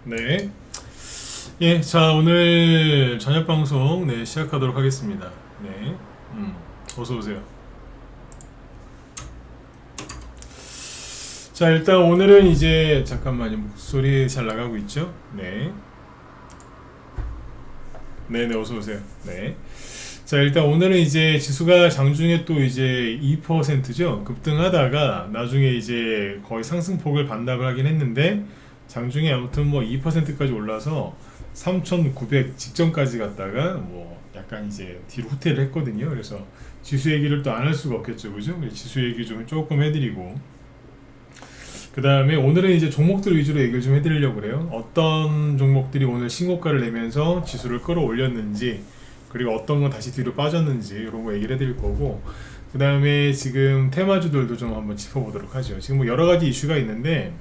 네. 예, 자, 오늘 저녁 방송, 네, 시작하도록 하겠습니다. 네. 어서 오세요. 자, 일단 오늘은 이제, 잠깐만요. 목소리 잘 나가고 있죠? 네. 네네, 어서 오세요. 네. 자, 일단 오늘은 이제 지수가 장중에 또 이제 2%죠? 급등하다가 나중에 이제 거의 상승폭을 반납을 하긴 했는데, 장중에 아무튼 뭐 2%까지 올라서 3,900 직전까지 갔다가 뭐 약간 이제 뒤로 후퇴를 했거든요. 그래서 지수 얘기를 또 안 할 수가 없겠죠. 그죠? 그래서 지수 얘기 좀 조금 해드리고, 그 다음에 오늘은 이제 종목들 위주로 얘기를 좀 해드리려고 그래요. 어떤 종목들이 오늘 신고가를 내면서 지수를 끌어올렸는지, 그리고 어떤 건 다시 뒤로 빠졌는지 이런 거 얘기를 해드릴 거고, 그 다음에 지금 테마주들도 좀 한번 짚어보도록 하죠. 지금 뭐 여러 가지 이슈가 있는데,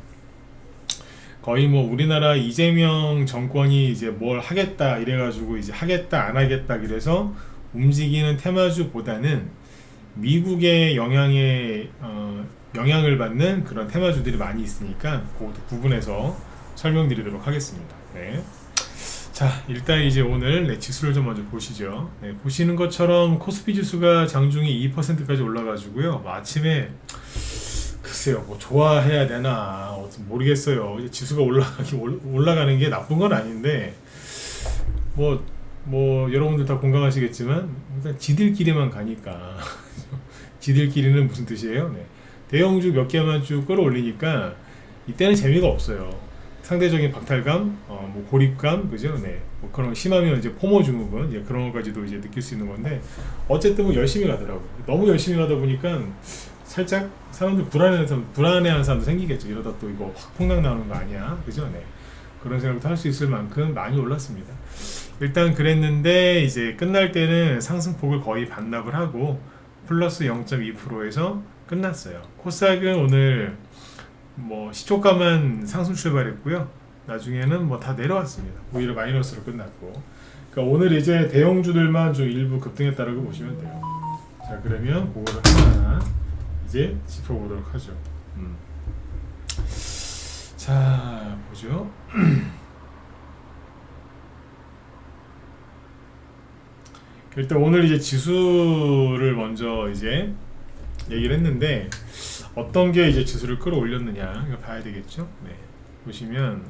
거의 뭐 우리나라 이재명 정권이 이제 뭘 하겠다 이래가지고 이제 하겠다 안 하겠다 그래서 움직이는 테마주보다는 미국의 영향을 받는 그런 테마주들이 많이 있으니까 그것도 구분해서 설명드리도록 하겠습니다. 네. 자, 일단 이제 오늘 네, 지수를 좀 먼저 보시죠. 네, 보시는 것처럼 코스피 지수가 장중에 2%까지 올라가지고요. 뭐 아침에 글쎄요, 뭐 좋아해야 되나 모르겠어요. 이제 지수가 올라가는 게 나쁜 건 아닌데 뭐 여러분들 다 공감하시겠지만 일단 지들끼리만 가니까 지들끼리는 무슨 뜻이에요? 네. 대형주 몇 개만 쭉 끌어올리니까 이때는 재미가 없어요. 상대적인 박탈감, 뭐 고립감, 그죠? 네. 뭐 그런 심하면 이제 포모 증후군, 이제 그런 것까지도 이제 느낄 수 있는 건데 어쨌든 뭐 열심히 가더라고. 너무 열심히 가다 보니까 살짝 사람들 불안해하는 사람도 생기겠죠. 이러다 또 이거 확 폭락 나오는 거 아니야, 그죠? 네. 그런 생각도 할 수 있을 만큼 많이 올랐습니다. 일단 그랬는데 이제 끝날 때는 상승폭을 거의 반납을 하고 플러스 0.2%에서 끝났어요. 코스닥은 오늘 뭐 시초가만 상승 출발했고요. 나중에는 뭐 다 내려왔습니다. 오히려 마이너스로 끝났고. 그러니까 오늘 이제 대형주들만 좀 일부 급등했다라고 보시면 돼요. 자, 그러면 그거를 하나 이제 짚어보도록 하죠. 자, 보죠. 일단 오늘 이제 지수를 먼저 이제 얘기를 했는데 어떤 게 이제 지수를 끌어올렸느냐 이거 봐야 되겠죠. 네. 보시면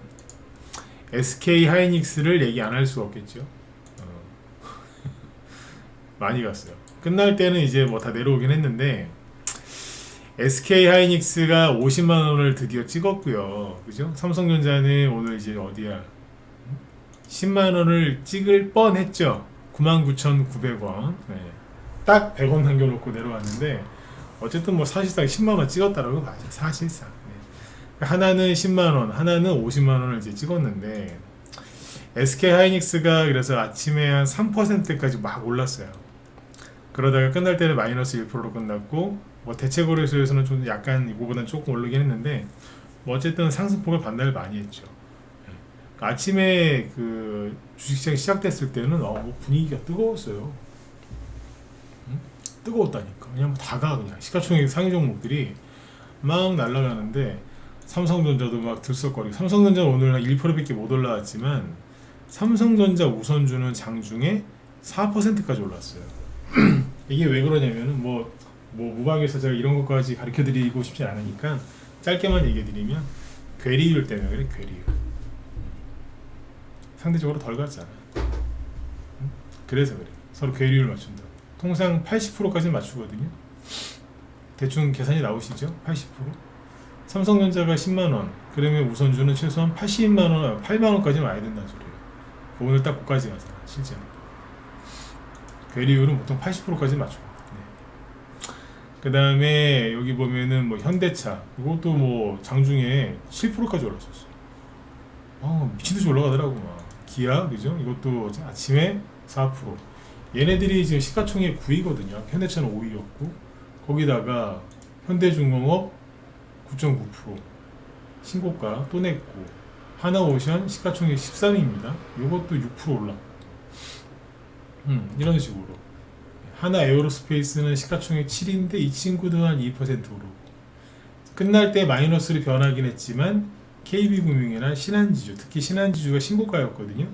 SK 하이닉스를 얘기 안 할 수가 없겠죠. 많이 갔어요. 끝날 때는 이제 뭐 다 내려오긴 했는데 SK 하이닉스가 50만 원을 드디어 찍었고요. 그죠? 삼성전자는 오늘 이제 어디야? 10만 원을 찍을 뻔했죠. 99,900원. 네. 딱 100원 남겨놓고 내려왔는데 어쨌든 뭐 사실상 10만 원 찍었다라고 봐야죠. 사실상. 네. 하나는 10만 원, 하나는 50만 원을 이제 찍었는데 SK 하이닉스가 그래서 아침에 한 3%까지 막 올랐어요. 그러다가 끝날 때는 마이너스 1%로 끝났고 뭐 대체거래소에서는 좀 약간 이거보다는 조금 오르긴 했는데 뭐 어쨌든 상승폭을 반납을 많이 했죠. 그러니까 아침에 그 주식시장이 시작됐을 때는 뭐 분위기가 뜨거웠어요. 응? 뜨거웠다니까. 그냥 다가 그냥 시가총액 상위 종목들이 막 날아가는데 삼성전자도 막 들썩거리고 삼성전자는 오늘 한 1%밖에 못 올라왔지만 삼성전자 우선주는 장중에 4%까지 올랐어요. 이게 왜 그러냐면은 뭐 무방에서 제가 이런 것까지 가르쳐 드리고 싶지 않으니까 짧게만 얘기해 드리면 괴리율 때문에 그래. 괴리율 상대적으로 덜 갔잖아. 그래서 그래. 서로 괴리율 맞춘다. 통상 80%까지 맞추거든요. 대충 계산이 나오시죠? 80%. 삼성전자가 10만원 그러면 우선주는 최소한 80만원 8만원까지 와야 된다는 소리예요. 오늘 딱 그까지 가잖아 실제로. 괴리율은 보통 80%까지 맞추고. 네. 그 다음에 여기 보면은 뭐 현대차 이것도 뭐 장중에 7%까지 올랐었어. 미친듯이 올라가더라고 막. 기아 그죠? 이것도 아침에 4%. 얘네들이 지금 시가총액 9위거든요. 현대차는 5위였고 거기다가 현대중공업 9.9% 신고가 또 냈고 하나오션 시가총액 13위입니다. 이것도 6% 올랐고 이런 식으로 하나 에어로스페이스는 시가총액 7인데 이 친구도 한 2% 오르고 끝날 때 마이너스로 변하긴 했지만 KB금융이나 신한지주, 특히 신한지주가 신고가였거든요.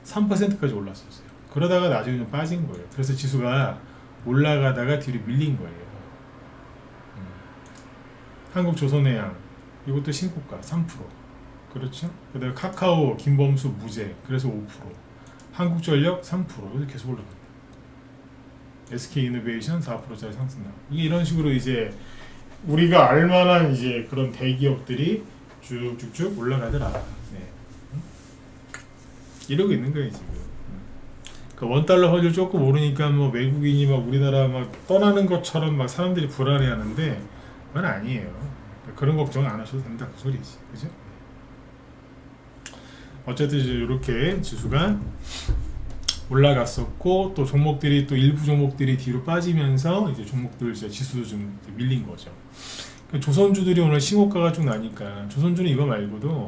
3%까지 올랐었어요. 그러다가 나중에 좀 빠진 거예요. 그래서 지수가 올라가다가 뒤로 밀린 거예요. 한국조선해양 이것도 신고가 3%. 그렇죠? 그다음에 카카오, 김범수 무죄 그래서 5%. 한국전력 3% 이렇게 계속 올라갑니다. SK이노베이션 4%짜리 상승 나고 이게 이런 식으로 이제 우리가 알만한 이제 그런 대기업들이 쭉쭉쭉 올라가더라. 네. 이러고 있는 거예요 지금. 그 원달러 환율 조금 오르니까 뭐 외국인이 막 우리나라 막 떠나는 것처럼 막 사람들이 불안해하는데 그건 아니에요. 그런 걱정 안 하셔도 된다 그 소리지, 그죠? 어쨌든 이제 이렇게 지수가 올라갔었고 또 종목들이 또 일부 종목들이 뒤로 빠지면서 이제 종목들 이제 지수도 좀 밀린 거죠. 조선주들이 오늘 신고가가 좀 나니까 조선주는 이거 말고도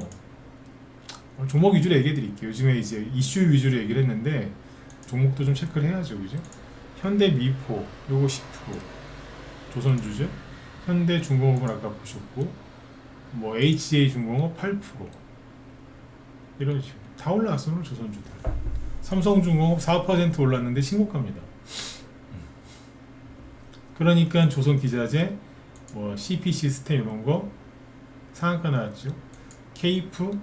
종목 위주로 얘기해 드릴게요. 요즘에 이제 이슈 위주로 얘기를 했는데 종목도 좀 체크를 해야죠, 그죠? 현대미포 요거 10%, 조선주죠. 현대중공업은 아까 보셨고 뭐 HJ중공업 8%, 이런 식으로 다 올라왔어 오늘 조선주들. 삼성중공업 4% 올랐는데 신고가입니다. 그러니까 조선기자재, 뭐 CP 시스템 이런 거 상한가 나왔죠. 케이프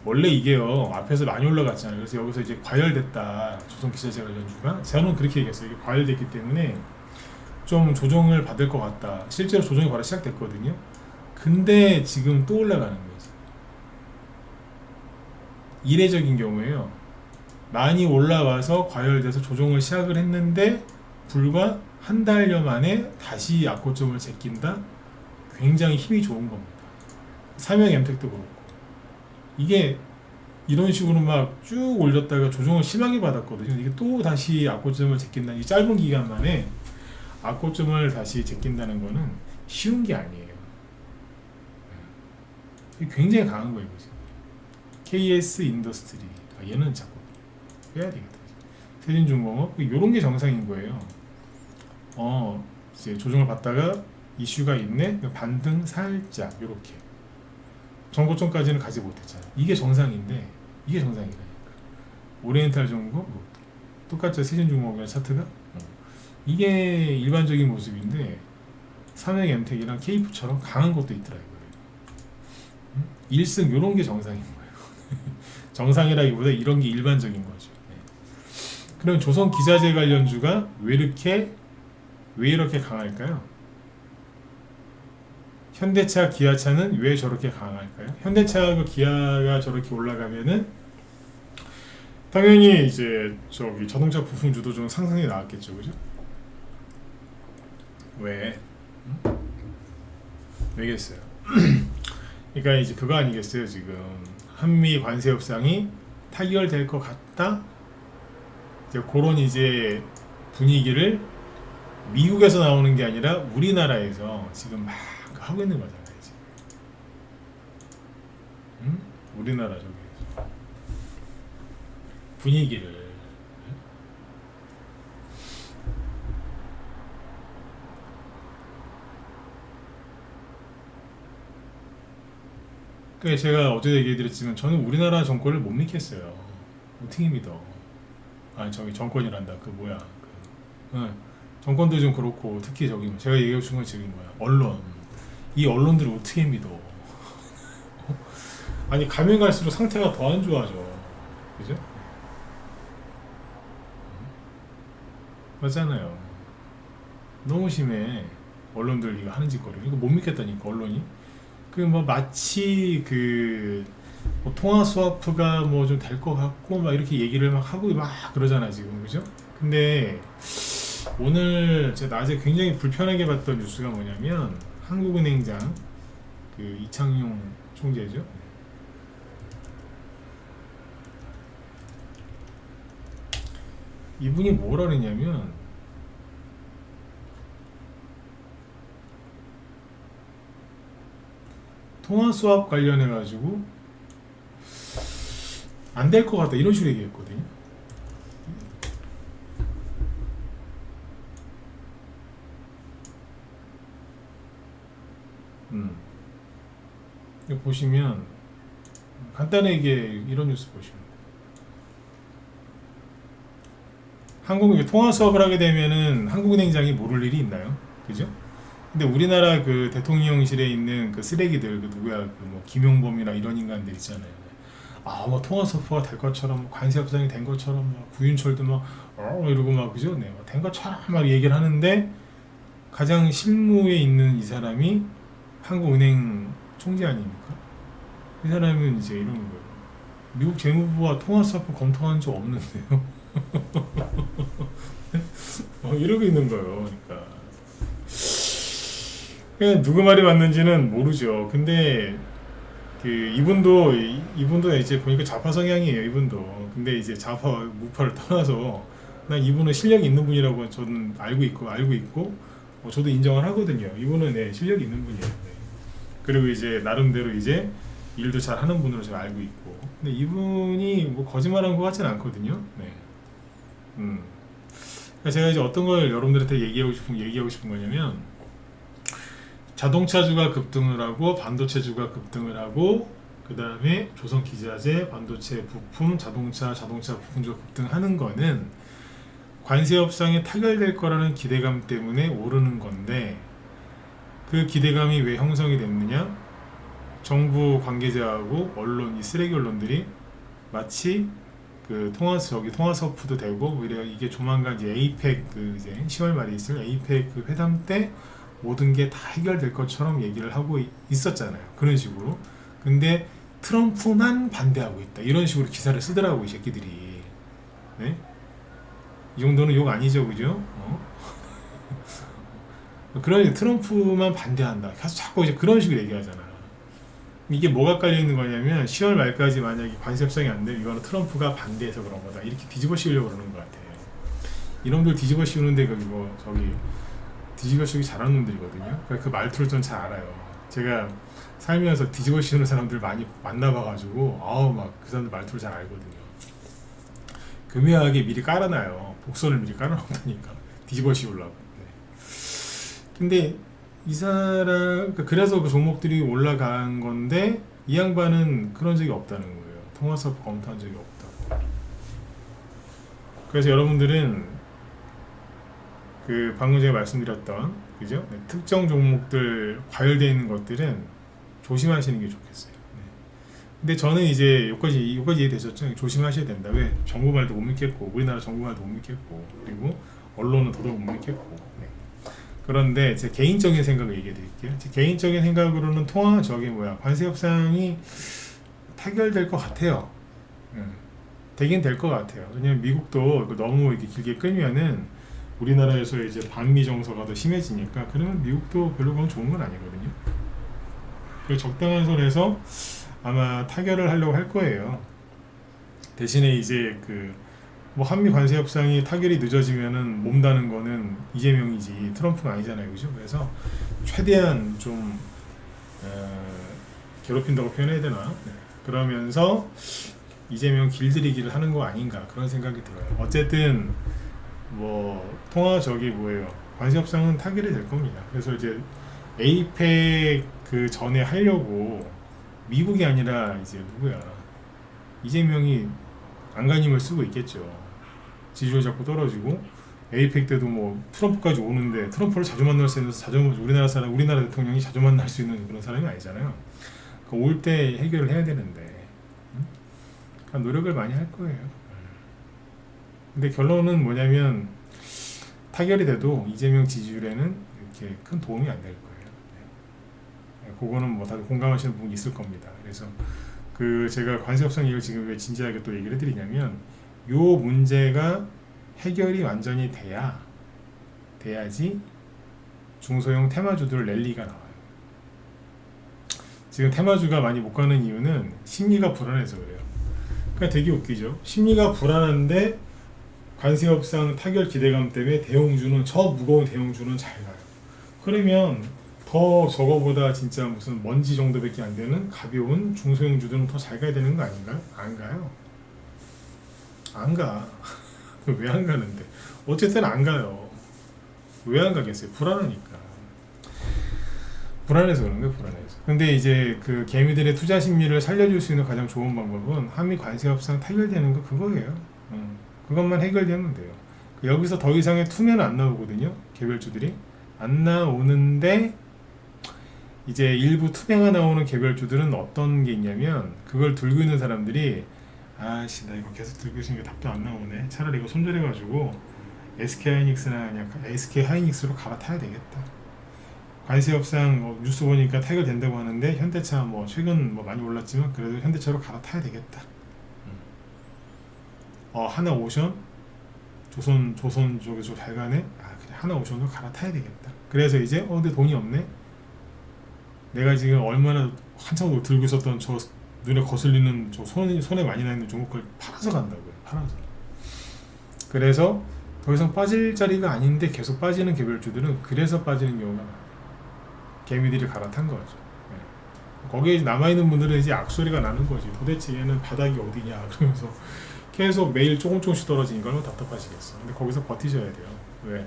원래 이게요 앞에서 많이 올라갔잖아요. 그래서 여기서 이제 과열됐다 조선기자재 관련주가. 저는 그렇게 얘기했어요. 이게 과열됐기 때문에 좀 조정을 받을 것 같다. 실제로 조정이 바로 시작됐거든요. 근데 지금 또 올라가는 거지. 이례적인 경우에요. 많이 올라와서 과열돼서 조정을 시작을 했는데 불과 한 달여 만에 다시 악고점을 제낀다. 굉장히 힘이 좋은 겁니다. 삼형엠텍도 그렇고 이게 이런 식으로 막 쭉 올렸다가 조정을 심하게 받았거든요. 이게 또 다시 악고점을 제낀다. 이 짧은 기간 만에 악고점을 다시 제낀다는 거는 쉬운 게 아니에요. 굉장히 강한 거예요. KS 인더스트리 얘는 자꾸 빼야 되겠다. 세진중공업 이런 게 정상인 거예요. 이제 조정을 받다가 이슈가 있네. 반등 살짝 이렇게 정고점까지는 가지 못했잖아. 이게 정상인데 이게 정상이라니까. 오리엔탈 정보 똑같죠. 세진중공업이랑 차트가 이게 일반적인 모습인데 삼형엠텍이랑 케이프처럼 강한 것도 있더라고요. 1승 이런 게 정상인 거예요. 정상이라기보다 이런 게 일반적인 거죠. 그럼 조선 기자재 관련주가 왜 이렇게 강할까요? 현대차, 기아차는 왜 저렇게 강할까요? 현대차하고 기아가 저렇게 올라가면은 당연히 이제 저기 자동차 부품주도 좀 상승이 나왔겠죠, 그죠? 왜겠어요? 그러니까 이제 그거 아니겠어요, 지금 한미 관세 협상이 타결될 것 같다. 이제 그런 이제 분위기를 미국에서 나오는 게 아니라 우리나라에서 지금 막 하고 있는 거잖아요. 지금. 우리나라 저기 분위기를. 그러니까 제가 어제 얘기해드렸지만 저는 우리나라 정권을 못 믿겠어요. 어떻게 믿어? 아니 저기 정권이란다. 그 뭐야? 정권도 좀 그렇고 특히 저기 제가 얘기하고 싶은 건 지금 뭐야? 언론. 이 언론들을 어떻게 믿어? 아니 가면 갈수록 상태가 더 안 좋아져. 그죠? 맞잖아요. 너무 심해. 언론들 이거 하는 짓거리. 이거 못 믿겠다니까 언론이. 그 뭐 마치 뭐 통화 스와프가 뭐 좀 될 것 같고 막 이렇게 얘기를 막 하고 막 그러잖아 지금, 그죠? 근데 오늘 제가 낮에 굉장히 불편하게 봤던 뉴스가 뭐냐면 한국은행장 이창용 총재죠. 이분이 뭐라 그랬냐면 통화 수합 관련해 가지고 안 될 것 같다 이런 식으로 얘기했거든요. 보시면 간단하게 이런 뉴스 보시면 돼요. 한국 통화 수업을 하게 되면은 한국은행장이 모를 일이 있나요? 그죠? 근데 우리나라 그 대통령실에 있는 그 쓰레기들, 그 누구야, 그 뭐 김용범이나 이런 인간들 있잖아요. 뭐 통화 수업가 될 것처럼, 관세협상이 된 것처럼, 막 구윤철도 막 이러고 막 그죠? 네, 된 것처럼 막 얘기를 하는데 가장 실무에 있는 이 사람이 한국은행 총재 아닙니까? 이 사람은 이제 이러는 거예요. 미국 재무부와 통화 수업을 검토한 적 없는데요. 이러고 있는 거예요. 그러니까 그냥 누구 말이 맞는지는 모르죠. 근데 그 이분도 이제 보니까 좌파 성향이에요. 이분도. 근데 이제 좌파 우파를 떠나서 난 이분은 실력이 있는 분이라고 저는 알고 있고 저도 인정을 하거든요. 이분은 네, 실력이 있는 분이에요. 네. 그리고 이제 나름대로 이제 일도 잘 하는 분으로 제가 알고 있고. 근데 이분이 뭐 거짓말한 것 같지는 않거든요. 네. 그러니까 제가 이제 어떤 걸 여러분들한테 얘기하고 싶은 거냐면, 자동차주가 급등을 하고 반도체주가 급등을 하고 그 다음에 조선기자재, 반도체 부품, 자동차 부품주가 급등하는 거는 관세 협상에 타결될 거라는 기대감 때문에 오르는 건데, 그 기대감이 왜 형성이 됐느냐? 정부 관계자하고 언론, 이 쓰레기 언론들이 마치 그 통화서프도 되고 오히려 이게 조만간 이제 에이펙 그 이제 10월 말에 있을 에이펙 그 회담 때 모든 게 다 해결될 것처럼 얘기를 하고 있었잖아요. 그런 식으로. 근데 트럼프만 반대하고 있다. 이런 식으로 기사를 쓰더라고, 이 새끼들이. 네? 이 정도는 욕 아니죠, 그죠? 그러니 트럼프만 반대한다. 계속 자꾸 이제 그런 식으로 얘기하잖아. 이게 뭐가 깔려 있는 거냐면 10월 말까지 만약에 관세 협상이 안 되면 이거는 트럼프가 반대해서 그런 거다. 이렇게 뒤집어 씌우려고 그러는 것 같아. 이놈들 뒤집어 씌우는데 저기 뒤집어 씌우기 잘하는 놈들이거든요. 그러니까 그 말투를 전 잘 알아요. 제가 살면서 뒤집어 씌우는 사람들 많이 만나봐가지고 막 그 사람들 말투를 잘 알거든요. 교묘하게 미리 깔아놔요. 복선을 미리 깔아놓다니까 뒤집어 씌우려고. 네. 근데 이 사람, 그래서 그 종목들이 올라간 건데 이 양반은 그런 적이 없다는 거예요. 통화수업 검토한 적이 없다고. 그래서 여러분들은 그 방금 제가 말씀드렸던 그죠? 네, 특정 종목들 과열되어 있는 것들은 조심하시는 게 좋겠어요. 네. 근데 저는 이제 여기까지 이해되셨죠? 조심하셔야 된다. 왜? 정부 말도 못 믿겠고, 우리나라 정부 말도 못 믿겠고, 그리고 언론은 더더욱 못 믿겠고. 네. 그런데 제 개인적인 생각을 얘기해 드릴게요. 제 개인적인 생각으로는 관세 협상이 타결될 것 같아요. 되긴 될 것 같아요. 왜냐면 미국도 너무 이렇게 길게 끌면은 우리나라에서 이제 반미 정서가 더 심해지니까, 그러면 미국도 별로 그건 좋은 건 아니거든요. 그래서 적당한 선에서 아마 타결을 하려고 할 거예요. 대신에 이제 뭐 한미 관세 협상이 타결이 늦어지면은 몸다는 거는 이재명이지 트럼프가 아니잖아요, 그죠? 그래서 최대한 좀 괴롭힌다고 표현해야 되나? 네. 그러면서 이재명 길들이기를 하는 거 아닌가, 그런 생각이 들어요. 어쨌든 뭐 관세 협상은 타결이 될 겁니다. 그래서 이제 에이펙 그 전에 하려고 미국이 아니라 이제 이재명이 안간힘을 쓰고 있겠죠. 지지율 자꾸 떨어지고, 에이펙 때도 뭐 트럼프까지 오는데 트럼프를 자주 만날 수 있는 우리나라 대통령이 자주 만날 수 있는 그런 사람이 아니잖아요. 올 때 해결을 해야 되는데 노력을 많이 할 거예요. 근데 결론은 뭐냐면 타결이 돼도 이재명 지지율에는 이렇게 큰 도움이 안 될 거예요. 그거는 뭐 다들 공감하시는 부분이 있을 겁니다. 그래서 제가 관세협상 얘기를 지금 왜 진지하게 또 얘기를 해드리냐면, 요 문제가 해결이 완전히 돼야지 중소형 테마주들 랠리가 나와요. 지금 테마주가 많이 못 가는 이유는 심리가 불안해서 그래요. 그러니까 되게 웃기죠. 심리가 불안한데 관세협상 타결 기대감 때문에 저 무거운 대형주는 잘 가요. 그러면 더 저거보다 진짜 무슨 먼지 정도밖에 안 되는 가벼운 중소형주들은 더 잘 가야 되는 거 아닌가요? 안 가요. 안 가. 왜 안 가는데? 어쨌든 안 가요. 왜 안 가겠어요? 불안하니까. 불안해서 그런 거예요, 불안해서. 근데 이제 그 개미들의 투자 심리를 살려줄 수 있는 가장 좋은 방법은 한미 관세 협상 타결되는 거 그거예요. 그것만 해결되면 돼요. 여기서 더 이상의 투매는 안 나오거든요. 개별주들이 안 나오는데 이제 일부 투매가 나오는 개별주들은 어떤 게 있냐면 그걸 들고 있는 사람들이 아씨 나 이거 계속 들고 있으니까 답도 안 나오네. 차라리 이거 손절해가지고 SK하이닉스나 그냥 SK하이닉스로 갈아타야 되겠다. 관세 협상 뉴스 보니까 타결된다고 하는데 현대차 뭐 최근 뭐 많이 올랐지만 그래도 현대차로 갈아타야 되겠다. 하나오션 조선 쪽에서 잘 가네. 그냥 하나오션으로 갈아타야 되겠다. 그래서 이제 근데 돈이 없네. 내가 지금 얼마나 한참 들고 있었던 저 눈에 거슬리는 저 손에 많이 나 있는 종목을 팔아서 간다고요. 팔아서. 그래서 더 이상 빠질 자리가 아닌데 계속 빠지는 개별주들은 그래서 빠지는 경우가 많아요. 개미들이 갈아탄 거죠. 거기에 남아있는 분들은 이제 악소리가 나는 거지. 도대체 얘는 바닥이 어디냐 그러면서 계속 매일 조금씩 떨어지니까 얼마나 답답하시겠어. 근데 거기서 버티셔야 돼요. 왜?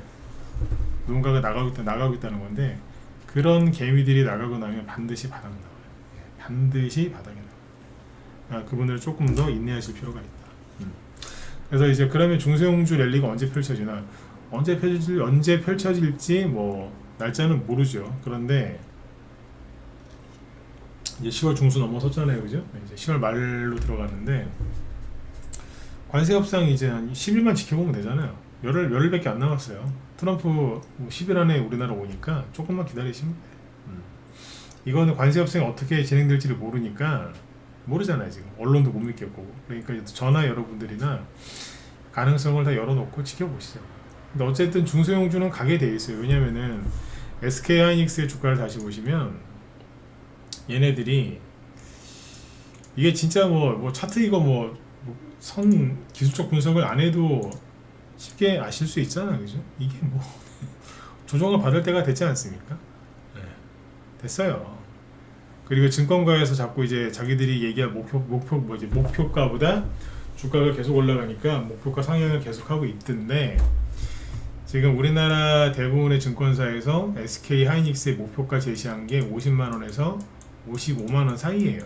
누군가가 나가고 있다는 건데 그런 개미들이 나가고 나면 반드시 바닥 나와요. 반드시 바닥이 나와요. 그분들 조금 더 인내하실 필요가 있다. 그래서 이제 그러면 중소형주 랠리가 언제 펼쳐지나? 언제 펼쳐질지 뭐 날짜는 모르죠. 그런데 이제 10월 중순 넘어섰잖아요, 그죠? 이제 10월 말로 들어갔는데 관세 협상 이제 한 10일만 지켜보면 되잖아요. 열흘밖에 안 남았어요. 트럼프 10일 안에 우리나라 오니까 조금만 기다리시면 돼요. 이거는 관세 협상이 어떻게 진행될지를 모르잖아요. 지금 언론도 못 믿겠고. 그러니까 저나 여러분들이나 가능성을 다 열어놓고 지켜보시죠. 근데 어쨌든 중소형주는 가게 돼 있어요. 왜냐면은 SK하이닉스의 주가를 다시 보시면 얘네들이 이게 진짜 뭐 차트 이거 선 기술적 분석을 안 해도 쉽게 아실 수 있잖아요, 그죠? 이게 뭐 조정을 받을 때가 됐지 않습니까? 네. 됐어요. 그리고 증권가에서 자꾸 이제 자기들이 얘기한 목표가보다 주가가 계속 올라가니까 목표가 상향을 계속하고 있던데 지금 우리나라 대부분의 증권사에서 SK하이닉스의 목표가 제시한 게 50만원에서 55만원 사이에요.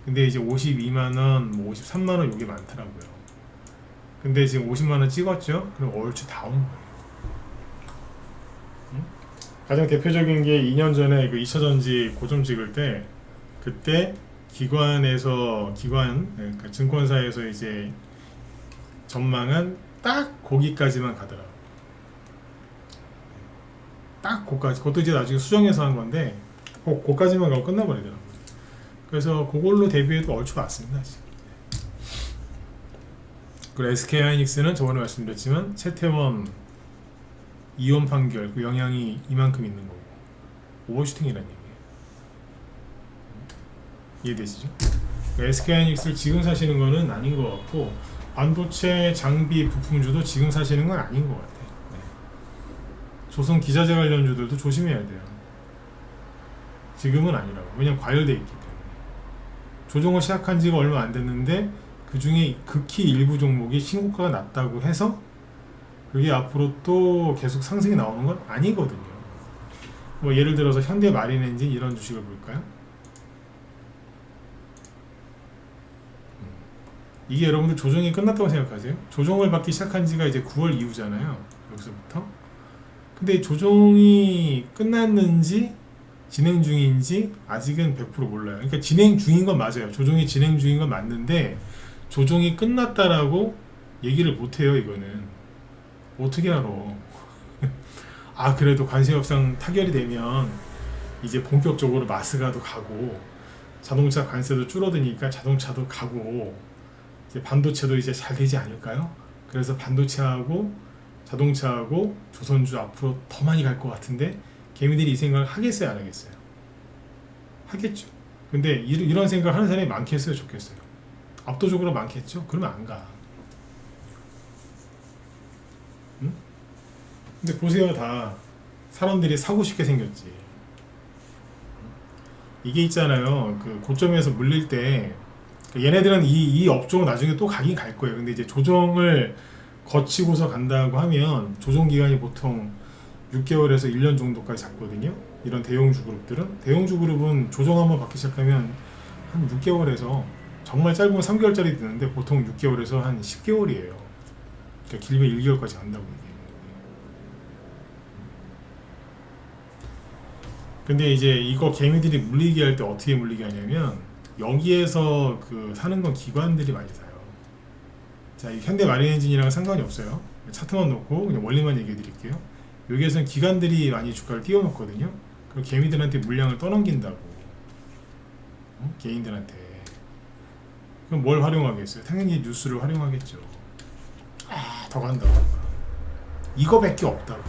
근데 이제 52만원, 53만원 요게 많더라고요. 근데 지금 50만원 찍었죠? 그럼 얼추 다 온 거예요. 가장 대표적인 게 2년 전에 그 2차전지 고점 찍을 때 그때 그러니까 증권사에서 이제 전망한 딱 거기까지만 가더라고요. 딱 거기까지. 그것도 이제 나중에 수정해서 한 건데 거기까지만 가고 끝나버리더라고요. 그래서 그걸로 대비해도 얼추 맞습니다. 지금. 그리고 SK하이닉스는 저번에 말씀드렸지만 채태원 이혼 판결 그 영향이 이만큼 있는 거고 오버슈팅이라는 얘기예요. 이해되시죠? SK하이닉스를 지금 사시는 거는 아닌 것 같고 반도체 장비 부품주도 지금 사시는 건 아닌 것 같아요. 네. 조선 기자재 관련주들도 조심해야 돼요. 지금은 아니라고. 왜냐면 과열돼 있기 때문에. 조정을 시작한 지가 얼마 안 됐는데 그 중에 극히 일부 종목이 신고가가 났다고 해서 그게 앞으로 또 계속 상승이 나오는 건 아니거든요. 뭐 예를 들어서 현대마린엔진 이런 주식을 볼까요? 이게 여러분들 조정이 끝났다고 생각하세요? 조정을 받기 시작한 지가 이제 9월 이후잖아요. 여기서부터. 근데 조정이 끝났는지 진행 중인지 아직은 100% 몰라요. 그러니까 진행 중인 건 맞아요. 조정이 진행 중인 건 맞는데 조정이 끝났다라고 얘기를 못해요. 이거는 어떻게 알아? 그래도 관세 협상 타결이 되면 이제 본격적으로 마스가도 가고 자동차 관세도 줄어드니까 자동차도 가고 이제 반도체도 이제 잘 되지 않을까요? 그래서 반도체하고 자동차하고 조선주 앞으로 더 많이 갈 것 같은데 개미들이 이 생각을 하겠어요, 안 하겠어요? 하겠죠. 근데 이런 생각을 하는 사람이 많겠어요, 좋겠어요? 압도적으로 많겠죠? 그러면 안 가. 응? 근데 보세요, 다 사람들이 사고 싶게 생겼지. 이게 있잖아요. 그 고점에서 물릴 때 얘네들은 이 업종은 나중에 또 가긴 갈 거예요. 근데 이제 조정을 거치고서 간다고 하면 조정 기간이 보통 6개월에서 1년 정도까지 잡거든요. 이런 대형주 그룹들은. 대형주 그룹은 조정 한번 받기 시작하면 한 6개월에서 정말 짧으면 3개월짜리 되는데 보통 6개월에서 한 10개월이에요. 그러니까 길면 1개월까지 간다고 얘기해요. 근데 이제 이거 개미들이 물리게 할 때 어떻게 물리게 하냐면 여기에서 그 사는 건 기관들이 많이 사요. 자, 이 현대 마린엔진이랑 상관이 없어요. 차트만 놓고 그냥 원리만 얘기해 드릴게요. 여기에서는 기관들이 많이 주가를 띄워놓거든요. 그리고 개미들한테 물량을 떠넘긴다고. 개인들한테. 그럼 뭘 활용하겠어요? 당연히 뉴스를 활용하겠죠. 더 간다. 이거밖에 없다고.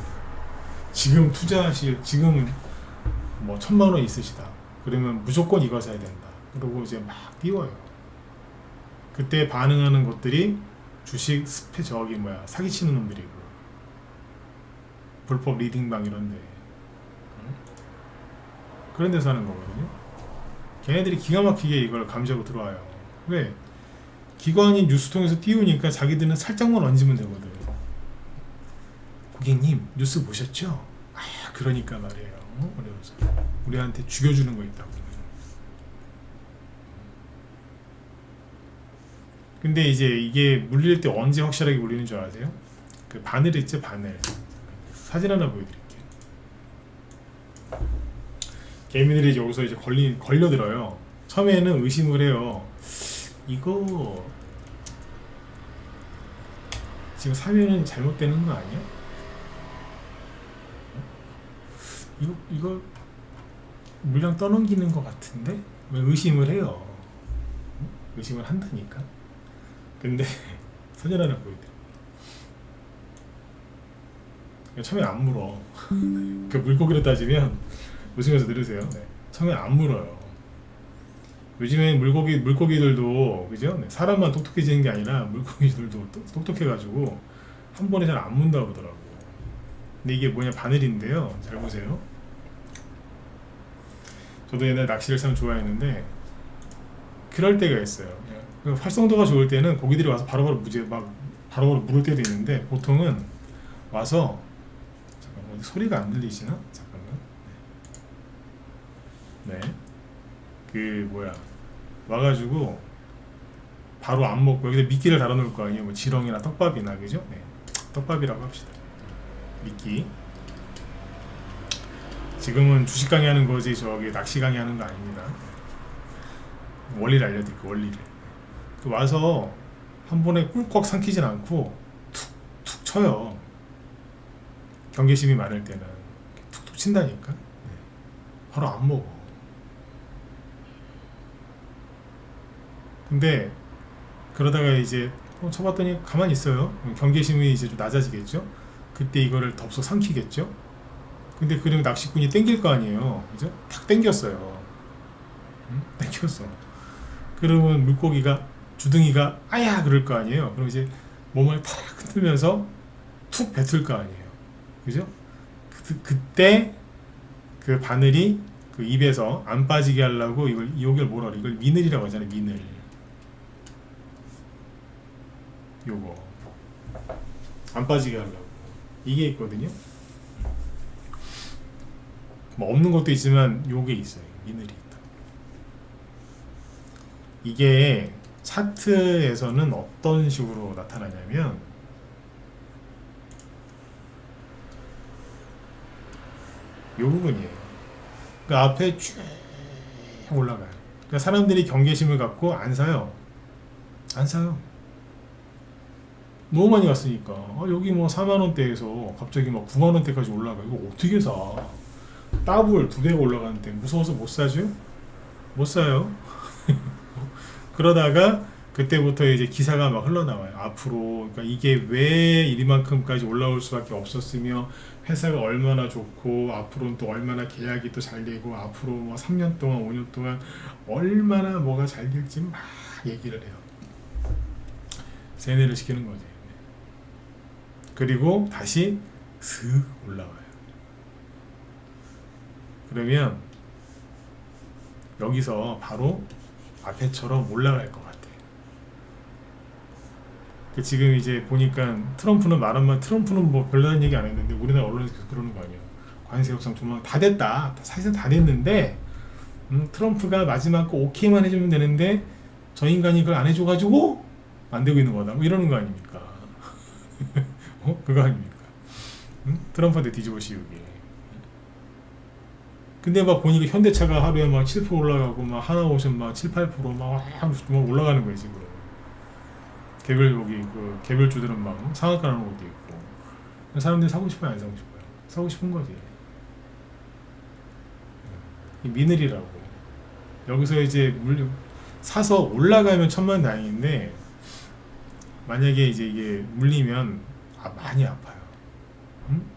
지금 투자하실, 지금 뭐 1,000만 원 있으시다. 그러면 무조건 이거 사야 된다. 그러고 이제 막 띄워요. 그때 반응하는 것들이 주식 스페 저기 뭐야 사기치는 놈들이고 불법 리딩방 이런데 그런 데서 하는 거거든요. 걔네들이 기가 막히게 이걸 감지하고 들어와요. 왜? 기관이 뉴스 통해서 띄우니까 자기들은 살짝만 얹으면 되거든. 고객님 뉴스 보셨죠? 아 그러니까 말이에요. 그러면서 우리한테 죽여주는 거 있다고. 근데 이제 이게 물릴 때 언제 확실하게 물리는 줄 아세요? 그 바늘 있죠, 바늘. 사진 하나 보여드릴게요. 개미들이 여기서 이제 걸려들어요. 처음에는 의심을 해요. 이거 지금 사면은 잘못되는 거 아니야? 이거 물량 떠넘기는 것 같은데? 왜 의심을 해요? 의심을 한다니까. 근데 사진 하나 보여드려. 처음에 안 물어. 그 물고기로 따지면 보시면서 들으세요. 네. 처음에 안 물어요. 요즘에 물고기들도 그죠? 네. 사람만 똑똑해지는 게 아니라 물고기들도 똑똑해가지고 한 번에 잘 안 문다 그러더라고. 근데 이게 뭐냐 바늘인데요. 잘 보세요. 저도 옛날 낚시를 참 좋아했는데 그럴 때가 있어요. 활성도가 좋을 때는 고기들이 와서 바로바로 바로바로 물을 때도 있는데 보통은 와서 잠깐만 소리가 안 들리시나? 잠깐만. 네. 그 뭐야 와가지고 바로 안 먹고 여기다 미끼를 달아놓을 거 아니에요. 뭐 지렁이나 떡밥이나 그죠? 네. 떡밥이라고 합시다. 미끼. 지금은 주식 강의하는 거지 저기 낚시 강의하는 거 아닙니다. 원리를 알려드릴게요. 원리를. 와서 한 번에 꿀꺽 삼키진 않고 툭툭 쳐요. 경계심이 많을 때는 툭툭 친다니까. 바로 안 먹어. 근데 그러다가 이제 쳐봤더니 가만히 있어요. 경계심이 이제 좀 낮아지겠죠. 그때 이거를 덥석 삼키겠죠. 근데 그러면 낚시꾼이 땡길 거 아니에요. 그죠? 탁 땡겼어요. 땡겼어. 그러면 물고기가 주둥이가 아야 그럴 거 아니에요. 그럼 이제 몸을 탁 흔들면서 툭 뱉을 거 아니에요. 그죠? 그때 그 바늘이 그 입에서 안 빠지게 하려고 이걸 뭐라 그래? 이걸 미늘이라고 하잖아요. 미늘. 요거 안 빠지게 하려고 이게 있거든요. 뭐 없는 것도 있지만 요게 있어요. 미늘이 있다. 이게 차트에서는 어떤 식으로 나타나냐면 요 부분이에요. 그 앞에 쭉 올라가요. 그러니까 사람들이 경계심을 갖고 안 사요. 안 사요. 너무 많이 갔으니까. 여기 뭐 4만원대에서 갑자기 막 9만원대까지 올라가. 이거 어떻게 사? 더블 2배가 올라가는데 무서워서 못 사죠? 못 사요. 그러다가 그때부터 이제 기사가 막 흘러나와요. 앞으로 그러니까 이게 왜 이만큼까지 올라올 수밖에 없었으며 회사가 얼마나 좋고 앞으로는 또 얼마나 계약이 또 잘 되고 앞으로 뭐 3년 동안 5년 동안 얼마나 뭐가 잘 될지 막 얘기를 해요. 세뇌를 시키는 거지. 그리고 다시 슥 올라와요. 그러면 여기서 바로 앞에처럼 올라갈 것 같아요. 지금 이제 보니까 트럼프는 말한만 트럼프는 뭐 별다른 얘기 안 했는데 우리나라 언론에서 계속 그러는 거 아니야. 관세 협상 조만 다 됐다. 사실은 다 됐는데 트럼프가 마지막 거 오케이만 해주면 되는데 저 인간이 그걸 안 해줘가지고 만들고 있는 거다. 뭐 이러는 거 아닙니까? 그거 아닙니까? 트럼프한테 뒤집어 씌우기. 근데 막 보니까 현대차가 하루에 막 7% 올라가고 막 하나오션 막 7, 8%막 올라가는 거예요 지금. 개별주들은 막 상한가 나는 것도 있고. 사람들이 사고 싶어요, 안 사고 싶어요? 사고 싶은 거지. 이 미늘이라고. 여기서 이제 사서 올라가면 천만다행인데 만약에 이제 이게 물리면 많이 아파요.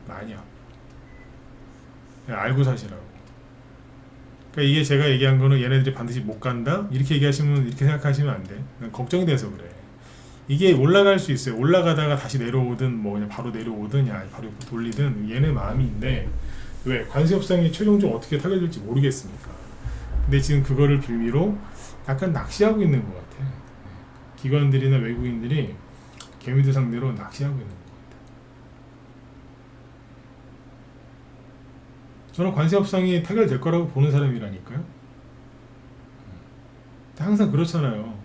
많이 아파. 그냥 알고 사시라고. 그러니까 이게 제가 얘기한 거는 얘네들이 반드시 못 간다? 이렇게 얘기하시면 이렇게 생각하시면 안 돼. 걱정이 돼서 그래. 이게 올라갈 수 있어요. 올라가다가 다시 내려오든 뭐 그냥 바로 내려오든 야 바로 돌리든 얘네 마음인데 왜 관세 협상이 최종적으로 어떻게 타결될지 모르겠으니까. 근데 지금 그거를 빌미로 약간 낚시하고 있는 것 같아. 기관들이나 외국인들이 개미들 상대로 낚시하고 있는 것 같아. 저는 관세 협상이 타결될 거라고 보는 사람이라니까요. 항상 그렇잖아요.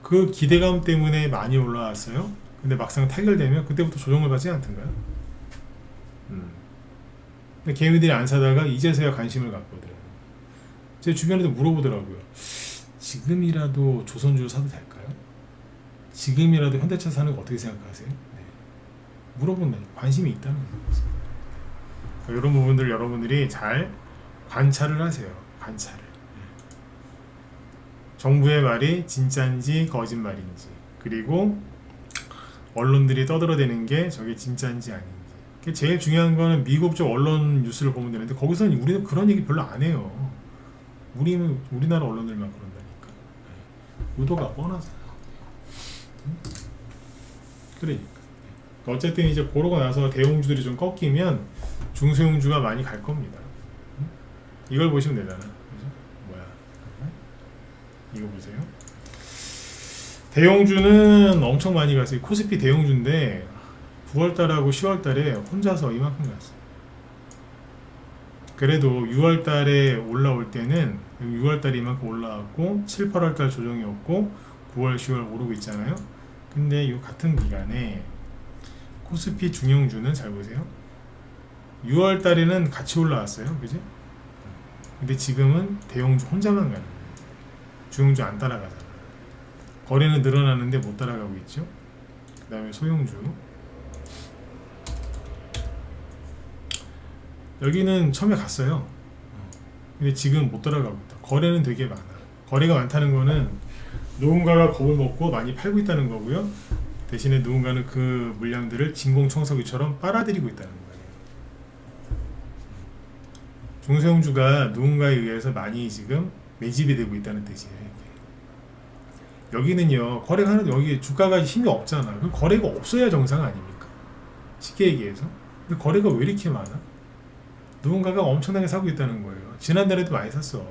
그 기대감 때문에 많이 올라왔어요. 근데 막상 타결되면 그때부터 조정을 받지 않던가요? 근데 개미들이 안 사다가 이제서야 관심을 갖거든. 제 주변에도 물어보더라고요. 지금이라도 조선주 사도 될까요? 지금이라도 현대차 사는 거 어떻게 생각하세요? 네. 물어본다. 관심이 있다는 거죠. 이런 부분들 여러분들이 잘 관찰을 하세요. 관찰을. 정부의 말이 진짜인지 거짓말인지, 그리고 언론들이 떠들어대는 게 저게 진짜인지 아닌지. 제일 중요한 거는 미국 쪽 언론 뉴스를 보면 되는데 거기서는 우리는 그런 얘기 별로 안 해요. 우리나라 언론들만 그런다니까. 의도가 뻔하잖아. 그러니까. 어쨌든 이제 그러고 나서 대형주들이 좀 꺾이면 중소형주가 많이 갈 겁니다. 이걸 보시면 되잖아. 그죠? 뭐야? 이거 보세요. 대형주는 엄청 많이 갔어요. 코스피 대형주인데 9월달하고 10월달에 혼자서 이만큼 갔어요. 그래도 6월달에 올라올 때는 6월달에 이만큼 올라왔고 7, 8월달 조정이었고 9월, 10월 오르고 있잖아요. 근데 이 같은 기간에 코스피 중형주는 잘 보세요. 6월달에는 같이 올라왔어요. 그지? 근데 지금은 대형주 혼자만 가는 거예요. 중형주 안 따라가잖아. 거래는 늘어나는데 못 따라가고 있죠. 그 다음에 소형주. 여기는 처음에 갔어요. 근데 지금 못 따라가고 있다. 거래는 되게 많아. 거래가 많다는 거는 누군가가 겁을 먹고 많이 팔고 있다는 거고요. 대신에 누군가는 그 물량들을 진공청소기처럼 빨아들이고 있다는 거예요. 중소형주가 누군가에 의해서 많이 지금 매집이 되고 있다는 뜻이에요. 여기는요, 거래가 하는데 여기 주가가 힘이 없잖아. 그 거래가 없어야 정상 아닙니까? 쉽게 얘기해서. 근데 거래가 왜 이렇게 많아? 누군가가 엄청나게 사고 있다는 거예요. 지난달에도 많이 샀어.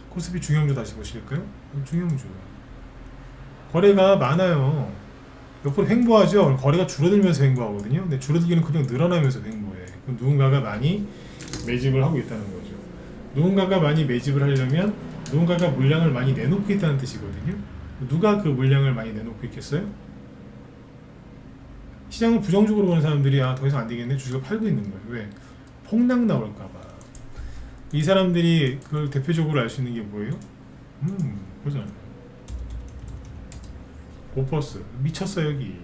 코스피 중형주 다시 보실까요? 중형주. 거래가 많아요. 옆으로 횡보하죠. 거래가 줄어들면서 횡보하거든요. 근데 줄어들기는 그냥 늘어나면서 횡보해. 그럼 누군가가 많이 매집을 하고 있다는 거죠. 누군가가 많이 매집을 하려면 누군가가 물량을 많이 내놓고 있다는 뜻이거든요. 누가 그 물량을 많이 내놓고 있겠어요? 시장을 부정적으로 보는 사람들이 더 이상 안 되겠네 주식을 팔고 있는 거예요. 왜? 폭락 나올까봐. 이 사람들이 그걸 대표적으로 알 수 있는 게 뭐예요? 그러잖아요. 고퍼스 미쳤어 여기.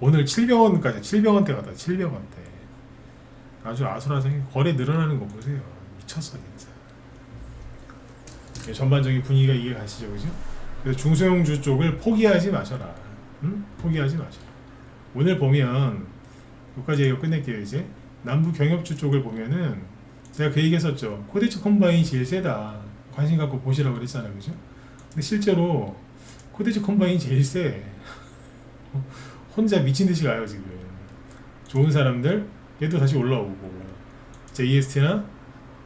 오늘 700원까지 700원대 갔다. 700원대. 아주 아수라장해. 거래 늘어나는 거 보세요. 미쳤어 진짜. 전반적인 분위기가 이해 가시죠, 그죠? 그래서 중소형주 쪽을 포기하지 마셔라. 포기하지 마셔라. 오늘 보면 여기까지 얘기가 끝낼게요. 이제 남부 경협주 쪽을 보면은 제가 그 얘기했었죠. 코데츠 컴바인이 제일 세다. 관심 갖고 보시라고 그랬잖아요, 그죠? 근데 실제로 코데츠 컴바인이 제일 세. 혼자 미친 듯이 가요 지금. 좋은 사람들 얘도 다시 올라오고 JST나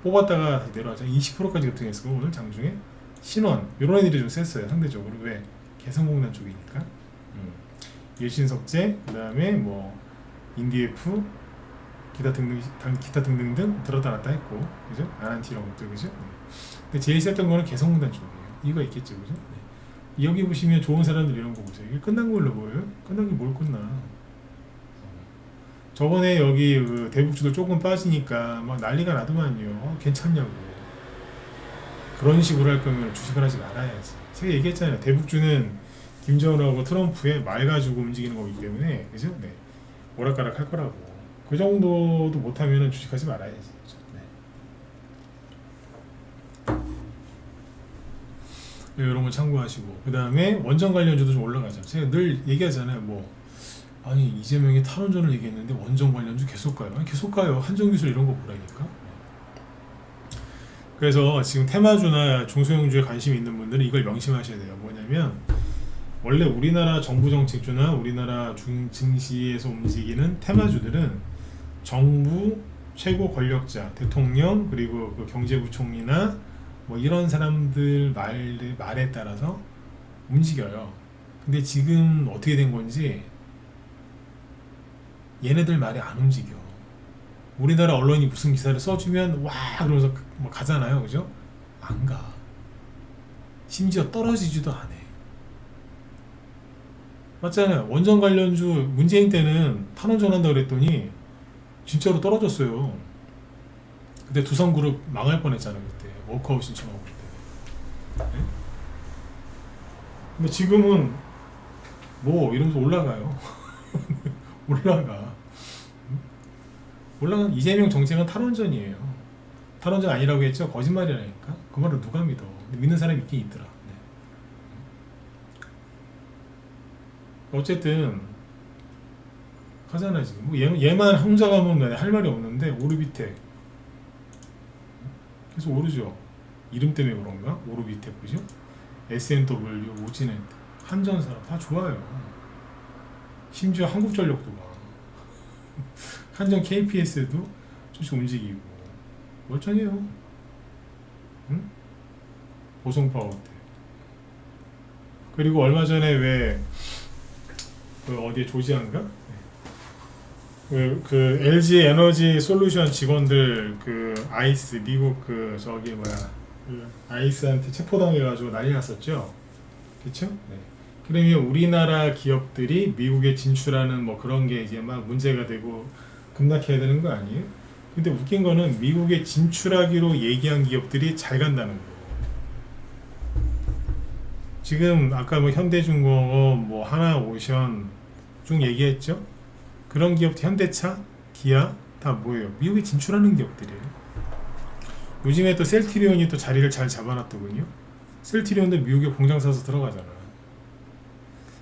뽑았다가 다시 내려왔잖아. 20%까지 급등했어 오늘 장중에. 신원 이런 애들이 좀 셌어요. 상대적으로. 왜? 개성공단 쪽이니까. 일신석재, 그 다음에 뭐 인디에프, 기타 등등등 들었다 놨다 했고, 그죠? 아난티 이런 것들, 그죠? 네. 근데 제일 셌던 거는 개성공단 쪽이에요. 이유가 있겠죠, 그죠? 네. 여기 보시면 좋은 사람들 이런 거 보세요. 이게 끝난 걸로 보여요? 끝난 게 뭘 끝나? 저번에 여기 그 대북주들 조금 빠지니까 막 난리가 나더만요. 괜찮냐고. 그런 식으로 할 거면 주식을 하지 말아야지. 제가 얘기했잖아요. 대북주는 김정은하고 트럼프의 말 가지고 움직이는 거기 때문에, 그죠? 네. 오락가락 할 거라고. 그 정도도 못하면 주식하지 말아야지. 그죠? 네. 이런 거 참고하시고, 그 다음에 원전 관련주도 좀 올라가죠. 제가 늘 얘기하잖아요. 뭐 아니 이재명이 탈원전을 얘기했는데 원전 관련주 계속 가요. 아니, 계속 가요. 한전기술 이런 거 보라니까. 그래서 지금 테마주나 중소형주에 관심 있는 분들은 이걸 명심하셔야 돼요. 뭐냐면 원래 우리나라 정부 정책주나 우리나라 증시에서 움직이는 테마주들은 정부 최고 권력자, 대통령 그리고 그 경제부총리나 뭐 이런 사람들 말에 따라서 움직여요. 근데 지금 어떻게 된 건지 얘네들 말이 안 움직여. 우리나라 언론이 무슨 기사를 써주면 와 그러면서 뭐 가잖아요, 그죠? 안 가. 심지어 떨어지지도 않아. 맞잖아요. 원전 관련주 문재인 때는 탈원전 한다 그랬더니 진짜로 떨어졌어요. 그때 두성그룹 망할 뻔했잖아요. 그때 워크아웃 신청하고 그때. 네? 근데 지금은 뭐 이러면서 올라가요. 올라가. 이재명 정책은 탈원전이에요. 탈원전 아니라고 했죠? 거짓말이라니까. 그 말을 누가 믿어? 믿는 사람이 있긴 있더라. 네. 어쨌든 하잖아 지금. 뭐 얘만 혼자 가면 할 말이 없는데 오르비텍 계속 오르죠. 이름 때문에 그런가? 오르비텍 그죠? SNW, 오진엔, 한전사람 다 좋아요. 심지어 한국전력도 봐. 한전 KPS도 조금씩 움직이고 멀쩡해요. 응? 보성파워텍. 그리고 얼마 전에 왜 그 어디에 조지아인가? 그 LG 에너지 솔루션 직원들 그 아이스 미국 그 저기 뭐야 그 아이스한테 체포당해가지고 난리 났었죠. 그렇죠? 네. 그러면 우리나라 기업들이 미국에 진출하는 뭐 그런 게 이제 막 문제가 되고 급락해야 되는 거 아니에요? 근데 웃긴 거는 미국에 진출하기로 얘기한 기업들이 잘 간다는 거. 지금 아까 뭐 현대중공업, 뭐 하나오션 쭉 얘기했죠? 그런 기업들 현대차, 기아 다 뭐예요? 미국에 진출하는 기업들이에요. 요즘에 또 셀트리온이 또 자리를 잘 잡아놨더군요. 셀트리온도 미국에 공장 사서 들어가잖아.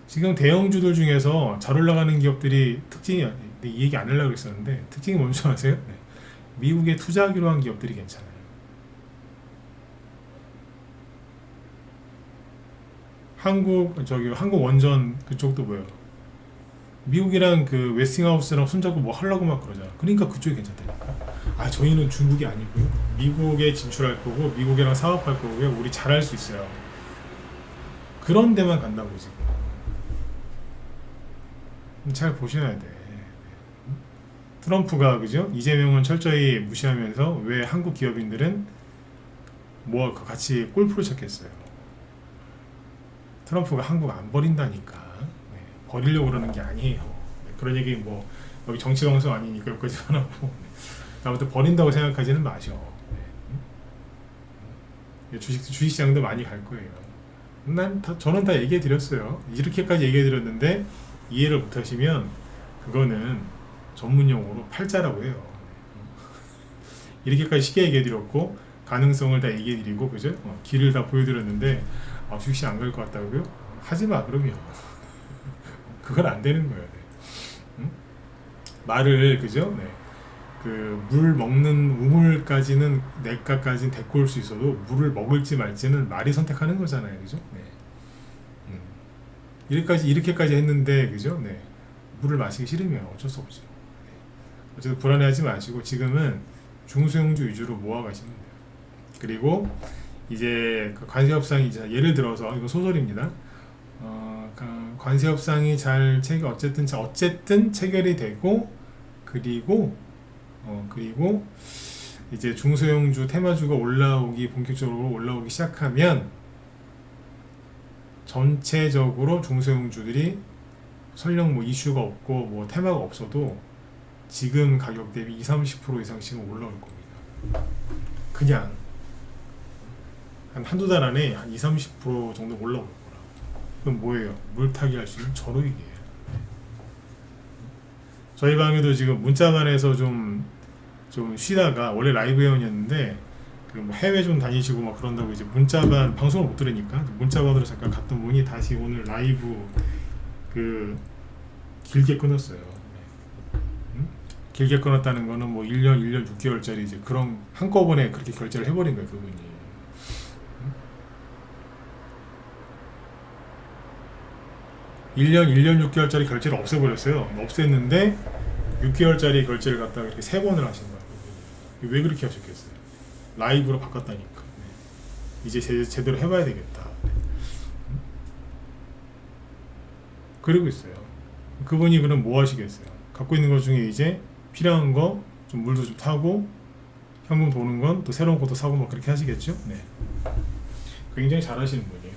지금 대형주들 중에서 잘 올라가는 기업들이 특징이 이 얘기 안 하려고 했었는데 특징이 뭔지 아세요? 네. 미국에 투자하기로 한 기업들이 괜찮아요. 한국 원전 그쪽도 뭐예요? 미국이랑 그 웨스팅하우스랑 손잡고 뭐 하려고 막 그러잖아. 그러니까 그쪽이 괜찮다니까. 아 저희는 중국이 아니고요. 미국에 진출할 거고 미국이랑 사업할 거고요. 우리 잘할 수 있어요. 그런 데만 간다고 지금. 잘 보셔야 돼. 트럼프가 그죠? 이재명은 철저히 무시하면서 왜 한국 기업인들은 뭐 같이 골프를 쳤겠어요. 트럼프가 한국 안 버린다니까. 네, 버리려고 그러는 게 아니에요. 네, 그런 얘기 뭐 여기 정치 방송 아니니까 여기까지만 하고 네, 아무튼 버린다고 생각하지는 마셔. 네. 주식시장도 많이 갈 거예요. 저는 다 얘기해 드렸어요. 이렇게까지 얘기해 드렸는데 이해를 못 하시면 그거는 전문용어로 팔자라고 해요. 이렇게까지 쉽게 얘기해 드렸고 가능성을 다 얘기해 드리고 그죠? 길을 다 보여드렸는데 주식시장 안 갈 것 같다고요? 하지마 그러면 그건 안 되는 거예요. 네. 응? 말을 그죠? 네. 그 물 먹는 우물까지는 내과까지는 데리고 올 수 있어도 물을 먹을지 말지는 말이 선택하는 거잖아요, 그죠? 네. 이렇게까지 했는데 그죠? 네. 물을 마시기 싫으면 어쩔 수 없죠. 네. 어쨌든 불안해하지 마시고 지금은 중소형주 위주로 모아가시면 돼요. 그리고 이제 그 관세 협상이 이제 예를 들어서 이거 소설입니다. 관세 협상이 잘 어쨌든 체결이 되고 그리고 이제 중소형주 테마주가 본격적으로 올라오기 시작하면 전체적으로 중소형주들이 설령 뭐 이슈가 없고 뭐 테마가 없어도 지금 가격 대비 20-30% 이상씩은 올라올 겁니다. 그냥 한두 달 안에 한 20-30% 정도 올라올 거라. 그럼 뭐예요? 물타기 할 수 있는 전후익이에요. 저희 방에도 지금 문자반에서 좀 쉬다가 원래 라이브 회원이었는데 뭐 해외 좀 다니시고 막 그런다고 이제 문자반 방송을 못 들으니까 문자반으로 잠깐 갔던 분이 다시 오늘 라이브 길게 끊었어요. 길게 끊었다는 거는 뭐 1년 6개월짜리 이제 그런 한꺼번에 그렇게 결제를 해버린 거예요, 그분이. 1년 6개월짜리 결제를 없애버렸어요. 없앴는데 6개월짜리 결제를 갖다가 이렇게 3번을 하신 거예요. 왜 그렇게 하셨겠어요? 라이브로 바꿨다니까. 이제 제대로 해봐야 되겠다. 그러고 있어요. 그분이 그럼 뭐 하시겠어요? 갖고 있는 것 중에 이제 필요한 거 좀 물도 좀 타고 현금 도는 건 또 새로운 것도 사고 막 그렇게 하시겠죠? 네. 굉장히 잘 하시는 분이에요.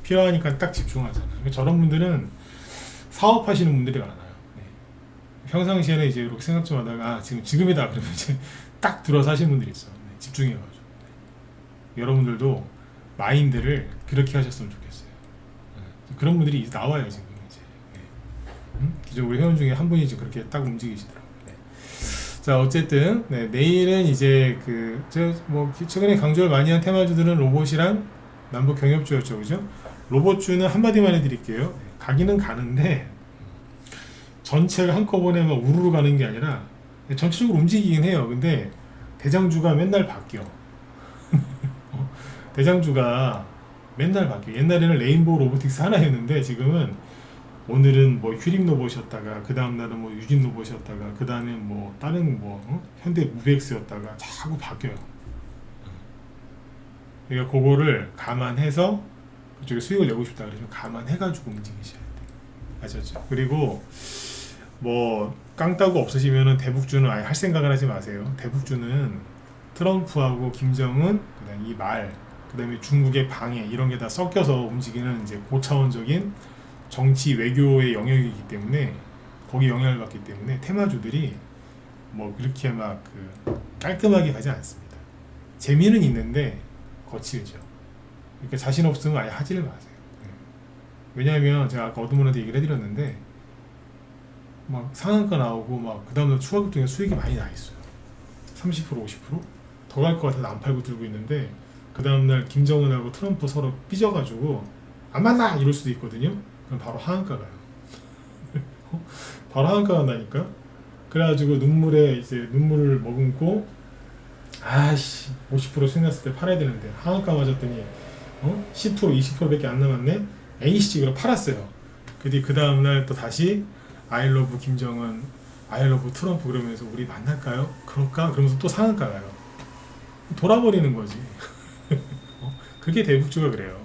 필요하니까 딱 집중하잖아요. 그러니까 저런 분들은 사업하시는 분들이 많아요. 네. 평상시에는 이제 이렇게 생각 좀 하다가 지금이다 그러면 이제 딱 들어서 하시는 분들이 있어요. 네. 집중해가지고. 네. 여러분들도 마인드를 그렇게 하셨으면 좋겠어요. 네. 그런 분들이 나와요 지금 이제. 네. 기존 우리 회원 중에 한 분이 지금 그렇게 딱 움직이시더라고요. 네. 자 어쨌든 네, 내일은 이제 최근에 강조를 많이 한 테마주들은 로봇이랑 남북 경협주였죠, 그죠? 로봇주는 한마디만 해드릴게요. 가기는 가는데 전체가 한꺼번에 막 우르르 가는 게 아니라 전체적으로 움직이긴 해요. 근데 대장주가 맨날 바뀌어. 대장주가 맨날 바뀌어. 옛날에는 레인보우 로보틱스 하나였는데 지금은 오늘은 뭐 휴림 로봇이었다가 그 다음 날은 뭐 유진 로봇이었다가 그 다음에 뭐 다른 현대 무비엑스였다가 자꾸 바뀌어요. 그러니까 그거를 감안해서 그쪽에 수익을 내고 싶다 그러면 감안해가지고 움직이셔야 돼요. 아셨죠? 그리고 뭐 깡따구 없으시면은 대북주는 아예 할 생각을 하지 마세요. 대북주는 트럼프하고 김정은 그다음 이 말 그다음에 중국의 방해 이런 게 다 섞여서 움직이는 이제 고차원적인 정치 외교의 영역이기 때문에 거기 영향을 받기 때문에 테마주들이 뭐 그렇게 막 깔끔하게 가지 않습니다. 재미는 있는데 거칠죠. 그러니까 자신 없으면 아예 하지를 마세요. 왜냐하면 제가 아까 어둠분한테 얘기를 해드렸는데 막 상한가 나오고 막 그 다음날 추가 급등에 수익이 많이 나 있어요. 30% 50%더 갈 것 같아서 안 팔고 들고 있는데 그 다음날 김정은하고 트럼프 서로 삐져가지고 안 만나 이럴 수도 있거든요. 그럼 바로 하한가 가요. 바로 하한가 간다니까. 그래가지고 눈물을 머금고 아씨 50% 수익 났을 때 팔아야 되는데 하한가 맞았더니 10% 20%밖에 안 남았네. A식으로 팔았어요. 근데 그 다음날 또 다시 I love 김정은, I love 트럼프 그러면서 우리 만날까요? 그럴까? 그러면서 또 상한가 가요. 돌아버리는 거지. 그게 대북주가 그래요.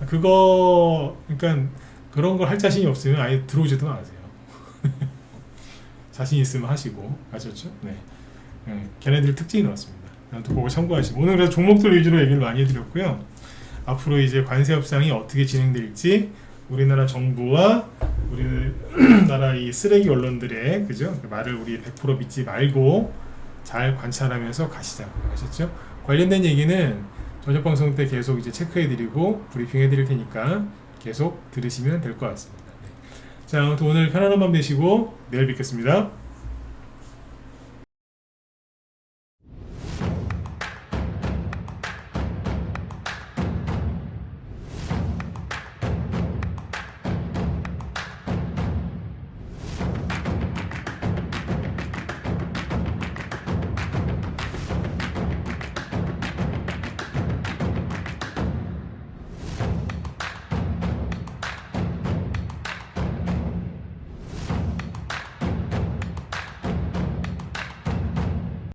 그러니까 그런 걸 할 자신이 없으면 아예 들어오지도 마세요. 자신 있으면 하시고, 아셨죠? 네. 걔네들 특징이 그렇습니다. 또 그거 참고하시고. 오늘 그래서 종목들 위주로 얘기를 많이 해드렸고요. 앞으로 이제 관세 협상이 어떻게 진행될지 우리나라 정부와 우리나라 이 쓰레기 언론들의 그죠? 그 말을 우리 100% 믿지 말고 잘 관찰하면서 가시자고 하셨죠? 관련된 얘기는 저녁 방송 때 계속 이제 체크해드리고 브리핑해드릴 테니까 계속 들으시면 될 것 같습니다. 네. 자, 아무튼 오늘 편안한 밤 되시고 내일 뵙겠습니다.